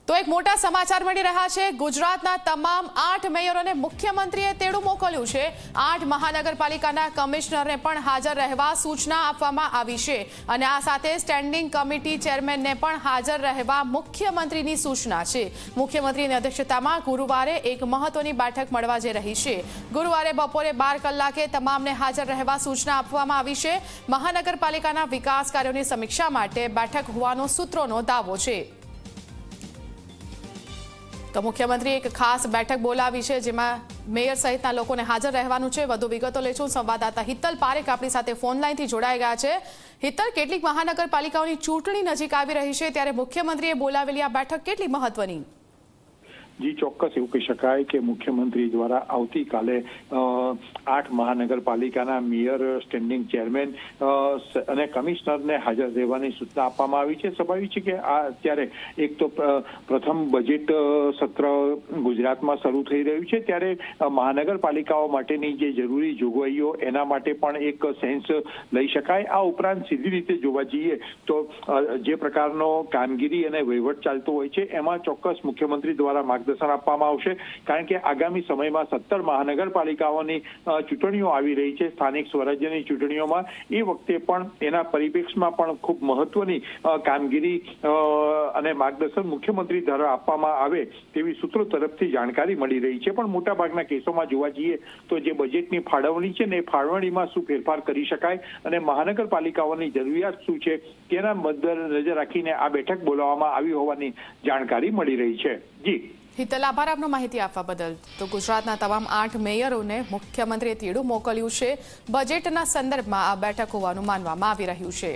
તો એક મોટા સમાચાર મળી રહ્યા છે। ગુજરાતના તમામ 8 મેયરોને મુખ્યમંત્રીએ તેડું મોકલ્યું છે। 8 મહાનગરપાલિકાના કમિશનરને પણ હાજર રહેવા સૂચના આપવામાં આવી છે અને આ સાથે સ્ટેન્ડિંગ કમિટી ચેરમેનને પણ હાજર રહેવા મુખ્યમંત્રીની સૂચના છે। મુખ્યમંત્રીની અધ્યક્ષતામાં ગુરુવારે એક મહત્વની બેઠક મળવા જઈ રહી છે। ગુરુવારે બપોરે 12 કલાકે તમામને હાજર રહેવા સૂચના આપવામાં આવી છે। મહાનગરપાલિકાના વિકાસ કાર્યોની સમીક્ષા માટે બેઠક હોવાનો સૂત્રોનો દાવો છે। તો મુખ્યમંત્રી એક ખાસ બેઠક બોલાવી છે જેમાં મેયર સહિતના લોકોને હાજર રહેવાનું છે। વધુ વિગતો લઈશું સંવાદદાતા હિતલ પારેખ આપણી સાથે ફોન લાઈનથી જોડાઈ ગયા છે। હિતલ, કેટલીક મહાનગરપાલિકાઓની ચૂંટણી નજીક આવી રહી છે ત્યારે મુખ્યમંત્રીએ બોલાવેલી આ બેઠક કેટલી મહત્વની? જી ચોક્કસ એવું કહી શકાય કે મુખ્યમંત્રી દ્વારા આવતીકાલે 8 મહાનગરપાલિકાના મેયર, સ્ટેન્ડિંગ ચેરમેન અને કમિશનરને હાજર રહેવાની સૂચના આપવામાં આવી છે। સ્વાભાવિક છે કે આ અત્યારે એક તો પ્રથમ બજેટ સત્ર ગુજરાતમાં શરૂ થઈ રહ્યું છે ત્યારે મહાનગરપાલિકાઓ માટેની જે જરૂરી જોગવાઈઓ એના માટે પણ એક સેન્સ લઈ શકાય। આ ઉપરાંત સીધી રીતે જોવા જઈએ તો જે પ્રકારનો કામગીરી અને વહીવટ ચાલતો હોય છે એમાં ચોક્કસ મુખ્યમંત્રી દ્વારા માર્ગદર્શન આપવામાં આવશે કારણ કે આગામી સમયમાં 17 મહાનગરપાલિકાઓની ચૂંટણીઓ આવી રહી છે। સ્થાનિક સ્વરાજ્યની ચૂંટણીઓમાં એ વખતે પણ એના પરિપ્રેક્ષમાં પણ ખૂબ મહત્વની કામગીરી અને માર્ગદર્શન મુખ્યમંત્રી દ્વારા આપવામાં આવે તેવી સૂત્રો તરફથી જાણકારી મળી રહી છે। પણ મોટાભાગના કેસોમાં જોવા જઈએ તો જે બજેટની ફાળવણી છે ને એ ફાળવણીમાં શું ફેરફાર કરી શકાય અને મહાનગરપાલિકાઓની જરૂરિયાત શું છે તેના નજર રાખીને આ બેઠક બોલાવવામાં આવી હોવાની જાણકારી મળી રહી છે। જી હિતલ, આભાર આપનો માહિતી આપવા બદલ। તો ગુજરાતના તમામ 8 મેયરોને મુખ્યમંત્રીએ તેડું મોકલ્યું છે। બજેટના સંદર્ભમાં આ બેઠક હોવાનું માનવામાં આવી રહ્યું છે।